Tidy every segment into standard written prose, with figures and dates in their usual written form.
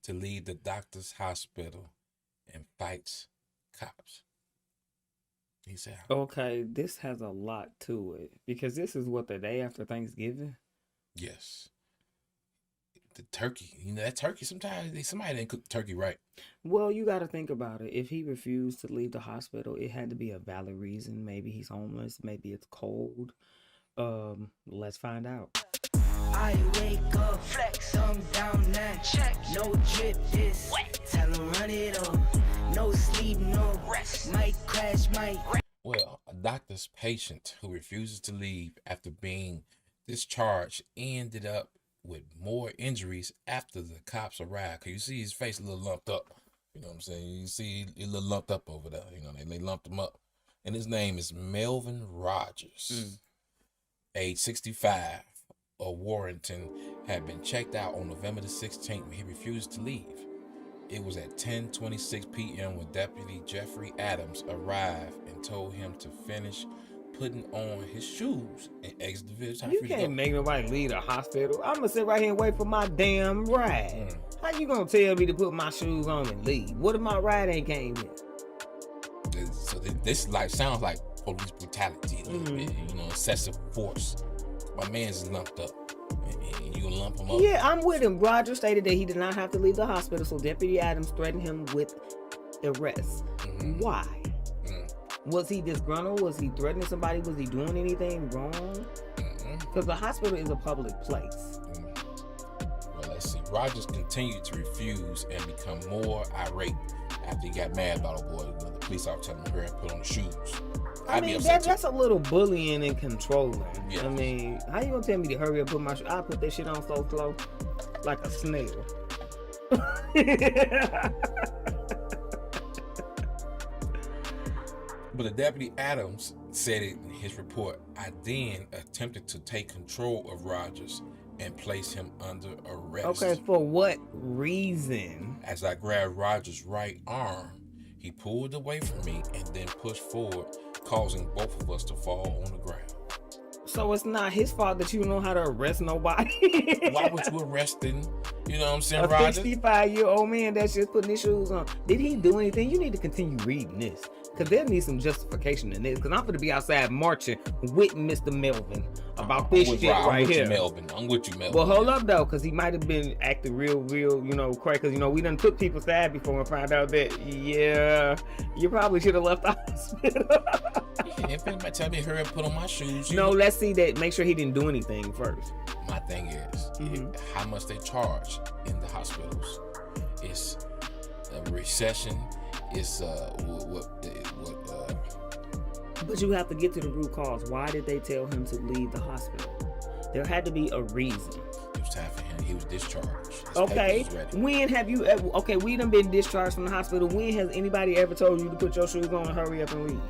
to leave the doctor's hospital and fights cops. He said, Okay, this has a lot to it because this is what the day after Thanksgiving. yes. The turkey, that turkey, sometimes somebody didn't cook the turkey right. Well, you got to think about it. If he refused to leave the hospital, it had to be a valid reason. Maybe he's homeless. Maybe it's cold. Let's find out. I wake up, flex, thumb down, now check. No drip, this wet. Tell him run it up. No sleep, no rest. Might crash, might. Well, a doctor's patient who refuses to leave after being discharged ended up with more injuries after the cops arrived. Cause you see his face a little lumped up. You know what I'm saying? You see a little lumped up over there. You know, they lumped him up. And his name is Melvin Rogers, age 65, of Warrenton, had been checked out on November the 16th when he refused to leave. It was at 10:26 p.m. when Deputy Jeffrey Adams arrived and told him to finish putting on his shoes and exit the village. You can't make nobody leave the hospital. I'm gonna sit right here and wait for my damn ride. How you gonna tell me to put my shoes on and leave? What if my ride ain't came in? So this sounds like police brutality a little bit, excessive force. My man's lumped up. And you gonna lump him up? Yeah, I'm with him. Roger stated that he did not have to leave the hospital, so Deputy Adams threatened him with arrest. Why? Was he disgruntled? Was he threatening somebody? Was he doing anything wrong? Because the hospital is a public place. Well, let's see. Rogers continued to refuse and become more irate after he got mad about old boy. The police officer told him to hurry and put on the shoes. I mean, that's a little bullying and controlling. Yes. I mean, how you gonna tell me to hurry up, put my shoes? I put that shit on so slow, like a snail. But the Deputy Adams said it in his report. I then attempted to take control of Rogers and place him under arrest. Okay, for what reason? As I grabbed Rogers' right arm, he pulled away from me and then pushed forward, causing both of us to fall on the ground. So it's not his fault that you know how to arrest nobody. Why would you arrest him? You know what I'm saying, a Rogers? 65-year-old man that's just putting his shoes on. Did he do anything? You need to continue reading this. Because there needs some justification in this. Because I'm going to be outside marching with Mr. Melvin about this shit right here. I'm with you, Melvin. Well, hold up, though, because he might have been acting real, crazy. Because, we done took people's side before and found out that, yeah, you probably should have left the hospital. If anybody tell me hurry up, put on my shoes. No, let's see that. Make sure he didn't do anything first. My thing is, how much they charge in the hospitals. It's a recession. It's But you have to get to the root cause. Why did they tell him to leave the hospital? There had to be a reason. It was time for him. He was discharged. His okay. When have you ever? Okay, we done been discharged from the hospital. When has anybody ever told you to put your shoes on and hurry up and leave?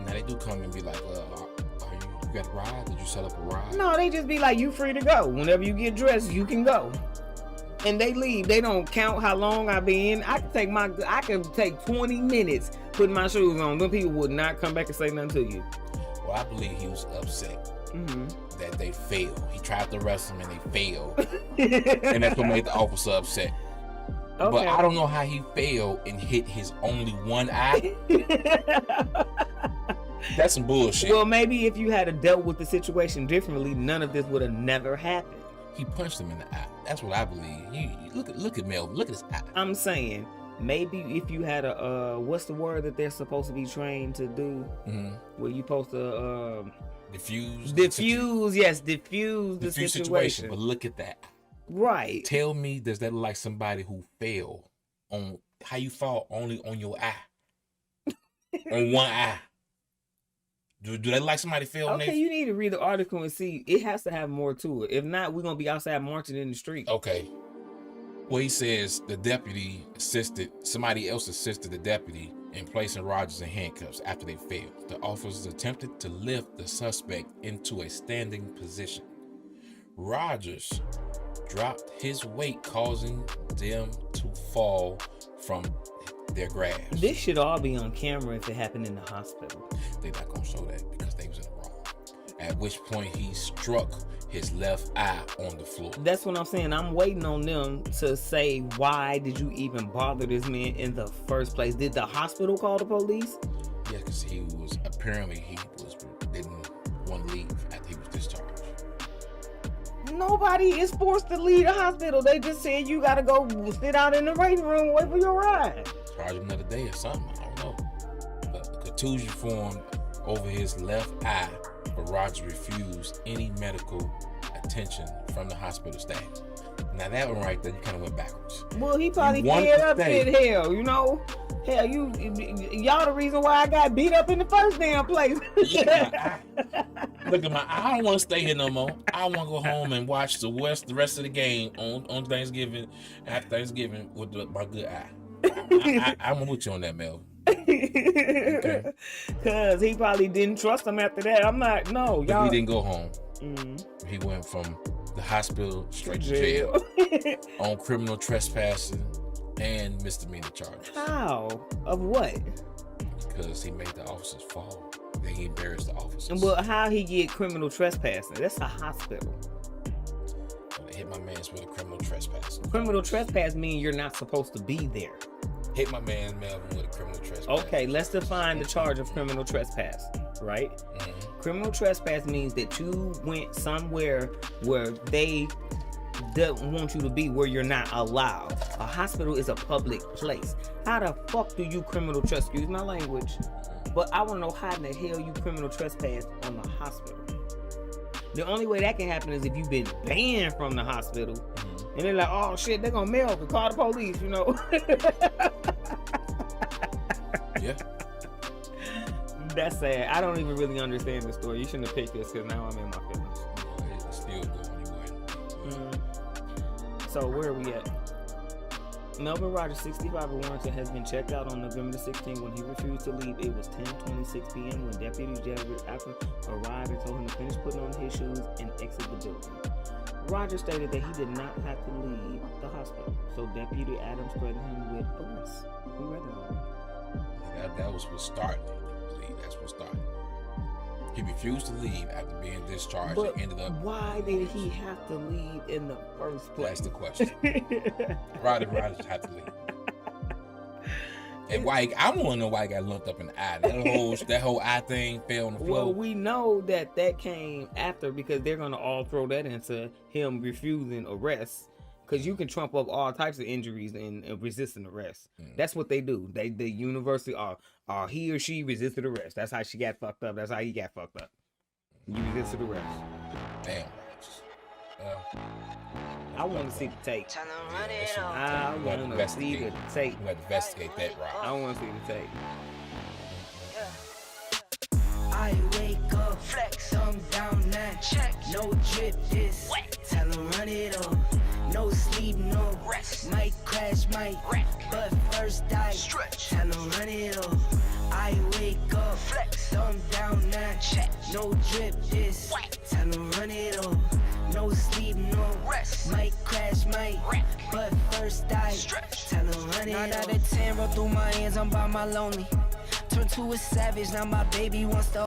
Now they do come and be like, you got a ride? Did you set up a ride? No, they just be like, you free to go. Whenever you get dressed, you can go. And they leave. They don't count how long I've been. I can take 20 minutes putting my shoes on. Them people would not come back and say nothing to you. Well, I believe he was upset that they failed. He tried to arrest him and they failed. And that's what made the officer upset. Okay. But I don't know how he failed and hit his only one eye. That's some bullshit. Well, maybe if you had dealt with the situation differently, none of this would have never happened. He punched him in the eye. That's what I believe. You look at Melvin. Look at his eye. I'm saying maybe if you had what's the word that they're supposed to be trained to do? Where you supposed to diffuse the situation. But look at that. Right. Tell me, does that look like somebody who failed on how you fall only on your eye, on one eye? Do they like somebody fail? Okay, you need to read the article and see. It has to have more to it. If not, we're gonna be outside marching in the street. Okay. Well, he says somebody else assisted the deputy in placing Rogers in handcuffs after they failed. The officers attempted to lift the suspect into a standing position. Rogers dropped his weight, causing them to fall from their grasp. This should all be on camera if it happened in the hospital. They're not gonna show that because they was in the wrong. At which point he struck his left eye on the floor. That's what I'm saying. I'm waiting on them to say, why did you even bother this man in the first place? Did the hospital call the police? Yeah, because he didn't want to leave after he was discharged. Nobody is forced to leave the hospital. They just said you gotta go sit out in the waiting room, wait for your ride. Charge him another day or something. I don't know. But a contusion formed over his left eye, but Roger refused any medical attention from the hospital staff. Now that one right there, you kind of went backwards. Well, he probably fed up in hell, you know. Hell, y'all the reason why I got beat up in the first damn place. Yeah, look at I don't want to stay here no more. I want to go home and watch the rest of the game on Thanksgiving, after Thanksgiving with my good eye. I'm with you on that, Mel. Okay. Cause he probably didn't trust him after that. Y'all. But he didn't go home. Mm-hmm. He went from the hospital straight to jail on criminal trespassing and misdemeanor charges. How? Of what? Because he made the officers fall. Then he embarrassed the officers. But how he get criminal trespassing? That's a hospital. They hit my man's with a criminal trespass. Criminal trespass means you're not supposed to be there. Hit my man Melvin with a criminal trespass. Okay, let's define the charge of criminal trespass, right? Mm-hmm. Criminal trespass means that you went somewhere where they don't want you to be, where you're not allowed. A hospital is a public place. How the fuck do you criminal trespass? Excuse my language, but I want to know how in the hell you criminal trespass on the hospital. The only way that can happen is if you've been banned from the hospital. Mm-hmm. And they're like, oh shit, they're gonna mail and call the police, you know. Yeah. That's sad. I don't even really understand the story. You shouldn't have picked this because now I'm in my feelings. It's still good anyway. So where are we at? Melvin Rogers, 65 of Warrington, has been checked out on November 16th when he refused to leave. It was 10:26 p.m. when Deputy Jared Apple arrived and told him to finish putting on his shoes and exit the building. Rogers stated that he did not have to leave the hospital, so Deputy Adams threatened him with arrest. We read that. That was what started it. That's what started. He refused to leave after being discharged and ended up. Why did he have to leave in the first place? That's the question. Rogers had to leave. And why? I want to know why he got lumped up in the eye. That whole eye thing fell on the floor. Well, we know that came after because they're gonna all throw that into him refusing arrest. Because you can trump up all types of injuries and resisting arrest. That's what they do. The university he or she resisted arrest. That's how she got fucked up. That's how he got fucked up. You resisted arrest. Damn. I want to see the tape. I want to see the tape. We have to investigate that, right? I want to see the tape. I wake up, flex, thumb down now, check, no drip this, wet. Tell him run it up, no sleep, no rest, might crash, might wreck, but first die, stretch, tell him run it up. I wake up, flex, thumb down now, check, no drip this, wet. Tell him run it up, no sleep, no rest, might crash, might wreck, but first die, stretch, tell him run it up. 9 out of 10 roll through my hands, I'm by my lonely. Turned to a savage, now my baby wants to